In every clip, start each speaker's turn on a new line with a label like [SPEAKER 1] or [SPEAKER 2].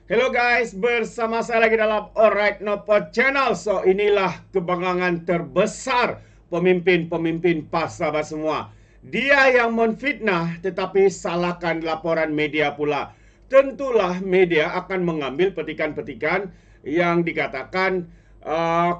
[SPEAKER 1] Hello guys, bersama saya lagi dalam Alright Nopod Channel. So inilah kebanggaan terbesar pemimpin-pemimpin PAS sahabat semua. Dia yang menfitnah tetapi salahkan laporan media pula. Tentulah media akan mengambil petikan-petikan yang dikatakan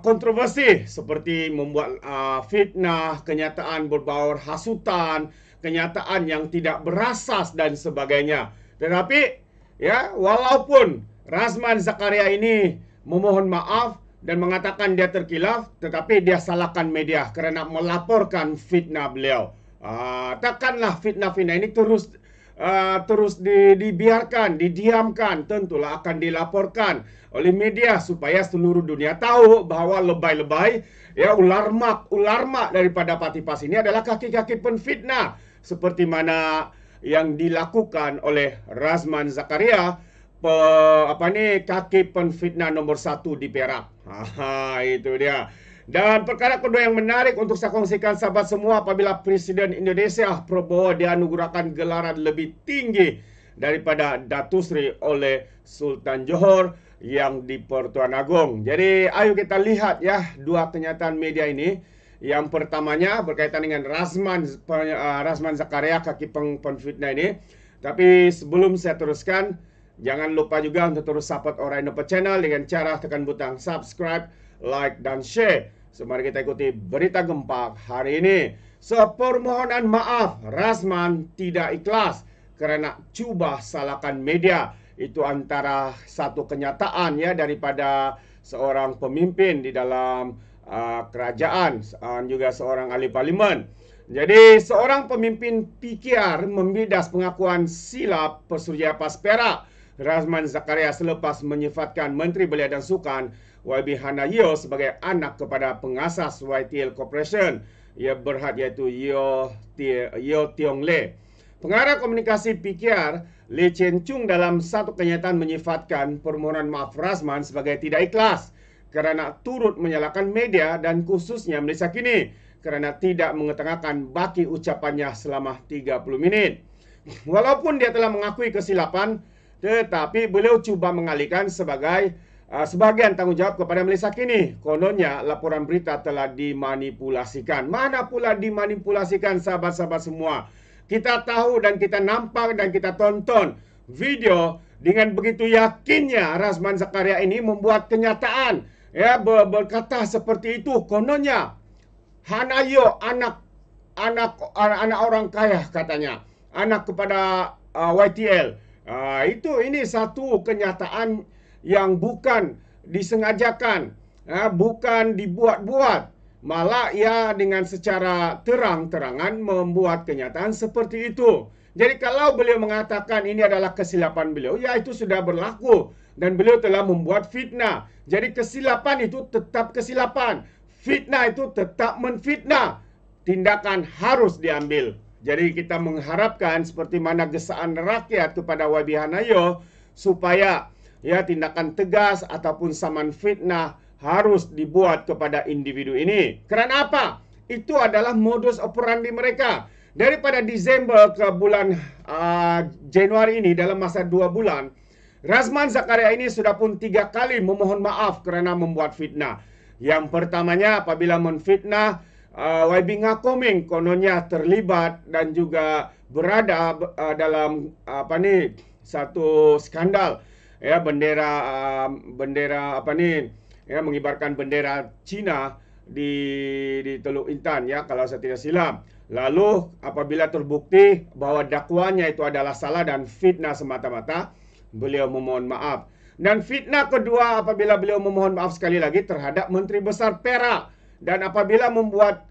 [SPEAKER 1] kontroversi, seperti membuat fitnah, kenyataan berbaur hasutan, kenyataan yang tidak berasas dan sebagainya. Tetapi ya, walaupun Razman Zakaria ini memohon maaf dan mengatakan dia terkilaf, tetapi dia salahkan media kerana melaporkan fitnah beliau. Takkanlah fitnah-fitnah ini terus dibiarkan, didiamkan. Tentulah akan dilaporkan oleh media supaya seluruh dunia tahu bahawa lebay-lebay, ya, ular mak daripada parti PAS ini adalah kaki-kaki penfitnah, seperti mana yang dilakukan oleh Razman Zakaria, kaki penfitnah nomor 1 di Perak. Itu dia. Dan perkara kedua yang menarik untuk saya kongsikan sahabat semua, apabila Presiden Indonesia Prabowo dianugerahkan gelaran lebih tinggi daripada Datuk Seri oleh Sultan Johor yang di Pertuan Agong. Jadi ayo kita lihat ya dua kenyataan media ini. Yang pertamanya berkaitan dengan Razman Zakaria, kaki penfitnah ini. Tapi sebelum saya teruskan, jangan lupa juga untuk terus support Alright Nopod Channel dengan cara tekan butang subscribe, like dan share. So mari kita ikuti berita gempak hari ini. So permohonan maaf Razman tidak ikhlas kerana cuba salahkan media. Itu antara satu kenyataan ya daripada seorang pemimpin di dalam kerajaan, juga seorang ahli parlimen. Jadi seorang pemimpin PKR membidas pengakuan silap Pesuruhjaya PAS Perak Razman Zakaria selepas menyifatkan Menteri Belia dan Sukan YB Hana Yeo sebagai anak kepada pengasas YTL Corporation. Ia berhad iaitu Yeo Tiong Le. Pengarah komunikasi PKR Lee Chen Chung dalam satu kenyataan menyifatkan permohonan maaf Razman sebagai tidak ikhlas kerana turut menyalahkan media dan khususnya Malaysia Kini kerana tidak mengetengahkan baki ucapannya selama 30 minit. Walaupun dia telah mengakui kesilapan, tetapi beliau cuba mengalihkan sebagian tanggungjawab kepada Malaysia Kini. Kononnya laporan berita telah dimanipulasikan. Mana pula dimanipulasikan sahabat-sahabat semua? Kita tahu dan kita nampak dan kita tonton video dengan begitu yakinnya Razman Zakaria ini membuat kenyataan, ya, berkata seperti itu. Kononnya Hana Yeo anak orang kaya katanya, anak kepada YTL. Ini satu kenyataan yang bukan disengajakan, bukan dibuat-buat. Malah ia dengan secara terang-terangan membuat kenyataan seperti itu. Jadi kalau beliau mengatakan ini adalah kesilapan beliau, ya itu sudah berlaku. Dan beliau telah membuat fitnah. Jadi kesilapan itu tetap kesilapan. Fitnah itu tetap menfitnah. Tindakan harus diambil. Jadi kita mengharapkan seperti mana gesaan rakyat kepada YB Hana Yeo, supaya ya tindakan tegas ataupun saman fitnah harus dibuat kepada individu ini. Kerana apa? Itu adalah modus operandi mereka. Daripada Disember ke bulan Januari ini, dalam masa 2 bulan, Razman Zakaria ini sudah pun 3 kali memohon maaf kerana membuat fitnah. Yang pertamanya apabila menfitnah YB Ngakoming, kononnya terlibat dan juga berada dalam satu skandal, ya, bendera mengibarkan bendera Cina di Teluk Intan, ya, kalau saya tidak silap. Lalu apabila terbukti bahawa dakwaannya itu adalah salah dan fitnah semata-mata, beliau memohon maaf. Dan fitnah kedua apabila beliau memohon maaf sekali lagi terhadap Menteri Besar Perak. Dan apabila membuat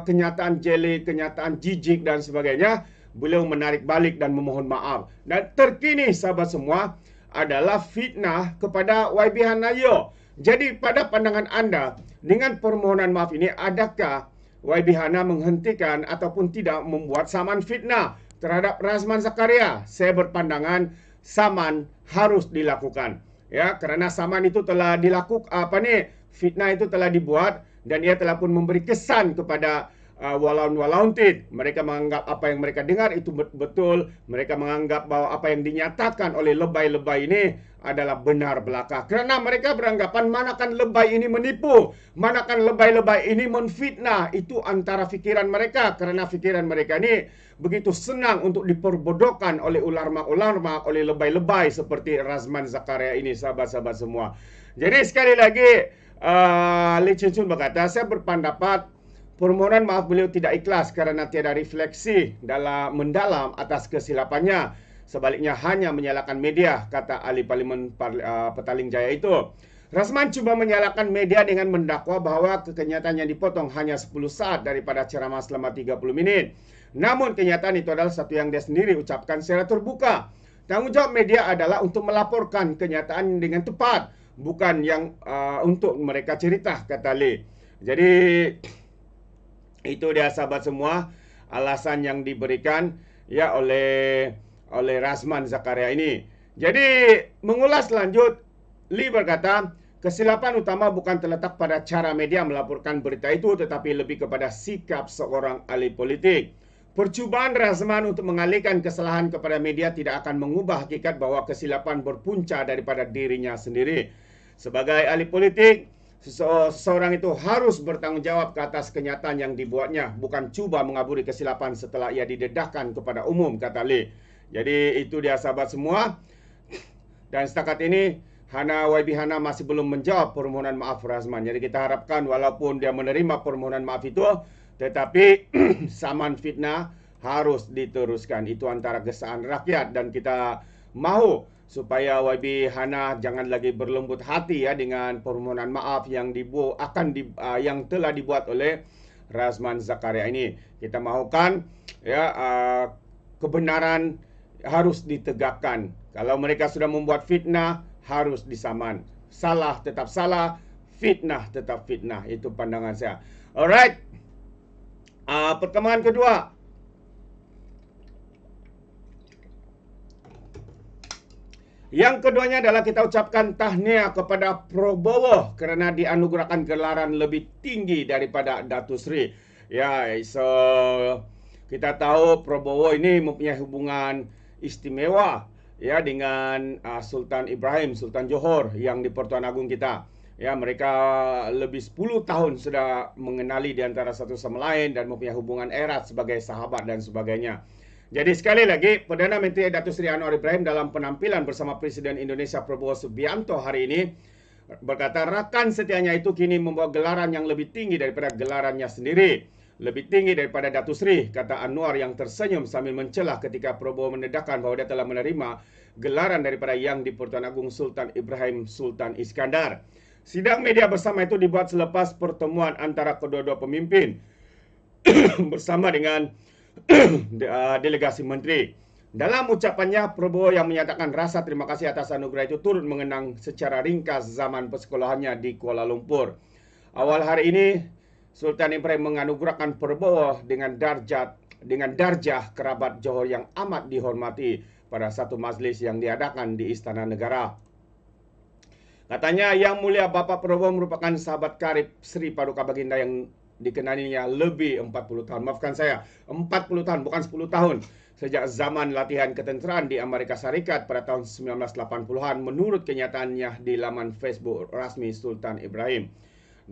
[SPEAKER 1] kenyataan jeli, kenyataan jijik dan sebagainya, beliau menarik balik dan memohon maaf. Dan terkini sahabat semua adalah fitnah kepada YB Hana Yeo. Jadi pada pandangan anda, dengan permohonan maaf ini, adakah YB Hana menghentikan ataupun tidak membuat saman fitnah terhadap Razman Zakaria? Saya berpandangan saman harus dilakukan, ya, kerana saman itu telah dilakukan, fitnah itu telah dibuat dan ia telah pun memberi kesan kepada walaun-walauntit. Mereka menganggap apa yang mereka dengar itu betul. Mereka menganggap bahwa apa yang dinyatakan oleh lebay-lebay ini adalah benar belaka. Kerana mereka beranggapan manakan lebay ini menipu, manakan lebay-lebay ini menfitnah. Itu antara fikiran mereka. Kerana fikiran mereka ini begitu senang untuk diperbodohkan oleh ulama-ulama, oleh lebay-lebay seperti Razman Zakaria ini, sahabat-sahabat semua. Jadi sekali lagi, Lee Chun Chun berkata, saya berpendapat permohonan maaf beliau tidak ikhlas kerana tiada refleksi mendalam atas kesilapannya. Sebaliknya hanya menyalahkan media, kata ahli Parlimen Petaling Jaya itu. Razman cuba menyalahkan media dengan mendakwa bahawa kenyataan yang dipotong hanya 10 saat daripada ceramah selama 30 minit. Namun kenyataan itu adalah satu yang dia sendiri ucapkan secara terbuka. Tanggungjawab media adalah untuk melaporkan kenyataan dengan tepat, bukan yang untuk mereka cerita, kata Lee. Jadi itu dia sahabat semua alasan yang diberikan ya oleh Razman Zakaria ini. Jadi mengulas lanjut, Lee berkata, kesilapan utama bukan terletak pada cara media melaporkan berita itu, tetapi lebih kepada sikap seorang ahli politik. Percubaan Razman untuk mengalihkan kesalahan kepada media tidak akan mengubah hakikat bahwa kesilapan berpunca daripada dirinya sendiri. Sebagai ahli politik, seseorang itu harus bertanggung jawab ke atas kenyataan yang dibuatnya, bukan cuba mengaburi kesilapan setelah ia didedahkan kepada umum, kata Lee. Jadi itu dia sahabat semua. Dan setakat ini YB Hana masih belum menjawab permohonan maaf Razman. Jadi kita harapkan walaupun dia menerima permohonan maaf itu, tetapi saman fitnah harus diteruskan. Itu antara gesaan rakyat, dan kita mahu supaya YB Hana jangan lagi berlembut hati ya dengan permohonan maaf yang yang telah dibuat oleh Razman Zakaria ini. Kita mahukan ya kebenaran harus ditegakkan. Kalau mereka sudah membuat fitnah, harus disaman. Salah tetap salah, fitnah tetap fitnah. Itu pandangan saya. Alright. Perkembangan kedua. Yang keduanya adalah kita ucapkan tahniah kepada Prabowo kerana dianugerahkan gelaran lebih tinggi daripada Datuk Seri. Ya, so kita tahu Prabowo ini mempunyai hubungan istimewa ya dengan Sultan Ibrahim, Sultan Johor yang di Pertuan Agong kita. Ya, mereka lebih 10 tahun sudah mengenali di antara satu sama lain dan mempunyai hubungan erat sebagai sahabat dan sebagainya. Jadi sekali lagi, Perdana Menteri Datuk Seri Anwar Ibrahim dalam penampilan bersama Presiden Indonesia Prabowo Subianto hari ini berkata rakan setianya itu kini membawa gelaran yang lebih tinggi daripada gelarannya sendiri. Lebih tinggi daripada Datuk Seri, kata Anwar yang tersenyum sambil mencelah ketika Prabowo mendedahkan bahawa dia telah menerima gelaran daripada Yang di-Pertuan Agong Sultan Ibrahim Sultan Iskandar. Sidang media bersama itu dibuat selepas pertemuan antara kedua-dua pemimpin bersama dengan delegasi menteri. Dalam ucapannya, Prabowo yang menyatakan rasa terima kasih atas anugerah itu turut mengenang secara ringkas zaman persekolahannya di Kuala Lumpur. Awal hari ini, Sultan Ibrahim menganugerahkan Prabowo dengan darjah kerabat Johor yang amat dihormati pada satu majlis yang diadakan di Istana Negara. Katanya, Yang Mulia Bapak Prabowo merupakan sahabat karib Sri Paduka Baginda yang dikenalinya lebih 40 tahun. Maafkan saya, 40 tahun, bukan 10 tahun. Sejak zaman latihan ketenteraan di Amerika Serikat pada tahun 1980-an, menurut kenyataannya di laman Facebook rasmi Sultan Ibrahim.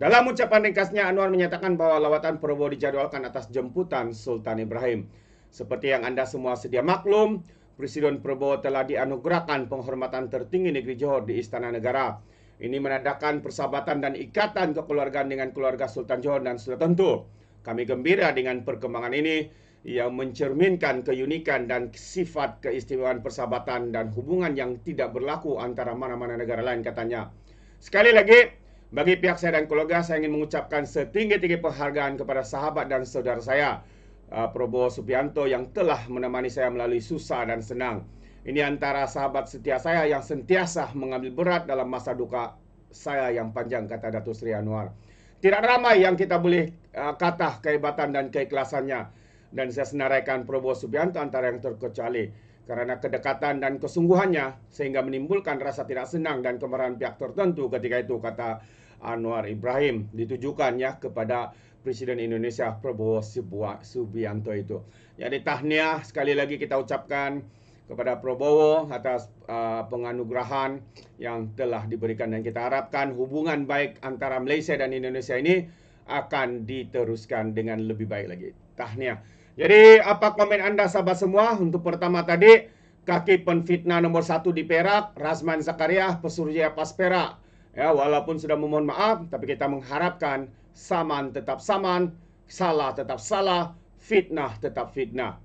[SPEAKER 1] Dalam ucapan ringkasnya, Anwar menyatakan bahwa lawatan Prabowo dijadwalkan atas jemputan Sultan Ibrahim. Seperti yang anda semua sedia maklum, Presiden Prabowo telah dianugerahkan penghormatan tertinggi negeri Johor di Istana Negara. Ini menandakan persahabatan dan ikatan kekeluargaan dengan keluarga Sultan Johor, dan sudah tentu kami gembira dengan perkembangan ini yang mencerminkan keunikan dan sifat keistimewaan persahabatan dan hubungan yang tidak berlaku antara mana-mana negara lain, katanya. Sekali lagi, bagi pihak saya dan keluarga, saya ingin mengucapkan setinggi-tinggi penghargaan kepada sahabat dan saudara saya, Prabowo Subianto, yang telah menemani saya melalui susah dan senang. Ini antara sahabat setia saya yang sentiasa mengambil berat dalam masa duka saya yang panjang, kata Datuk Seri Anwar. Tidak ramai yang kita boleh kata kehebatan dan keikhlasannya. Dan saya senaraikan Prabowo Subianto antara yang terkecuali. Karena kedekatan dan kesungguhannya sehingga menimbulkan rasa tidak senang dan kemarahan pihak tertentu ketika itu, kata Anwar Ibrahim. Ditujukan ya kepada Presiden Indonesia Prabowo Subianto itu. Jadi tahniah sekali lagi kita ucapkan kepada Prabowo atas penganugerahan yang telah diberikan, dan kita harapkan hubungan baik antara Malaysia dan Indonesia ini akan diteruskan dengan lebih baik lagi. Tahniah. Jadi apa komen anda sahabat semua? Untuk pertama tadi, kaki penfitnah nomor 1 di Perak, Razman Zakaria, Pesuruhjaya PAS Perak. Ya, walaupun sudah memohon maaf, tapi kita mengharapkan saman tetap saman, salah tetap salah, fitnah tetap fitnah.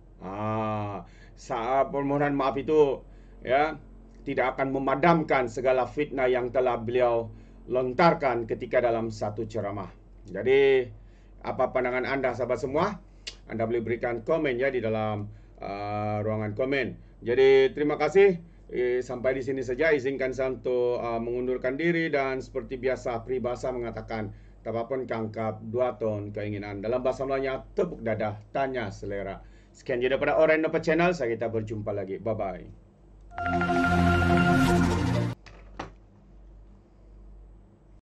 [SPEAKER 1] Permohonan maaf itu ya tidak akan memadamkan segala fitnah yang telah beliau lontarkan ketika dalam satu ceramah. Jadi apa pandangan anda sahabat semua? Anda boleh berikan komen ya di dalam ruangan komen. Jadi terima kasih. Sampai di sini saja. Izinkan saya untuk mengundurkan diri, dan seperti biasa peribahasa mengatakan tapapun kangkap 2 ton keinginan. Dalam bahasa Melayunya tepuk dada, tanya selera. Sekian je daripada Orang Indonesia Channel. Saya kita berjumpa lagi. Bye bye.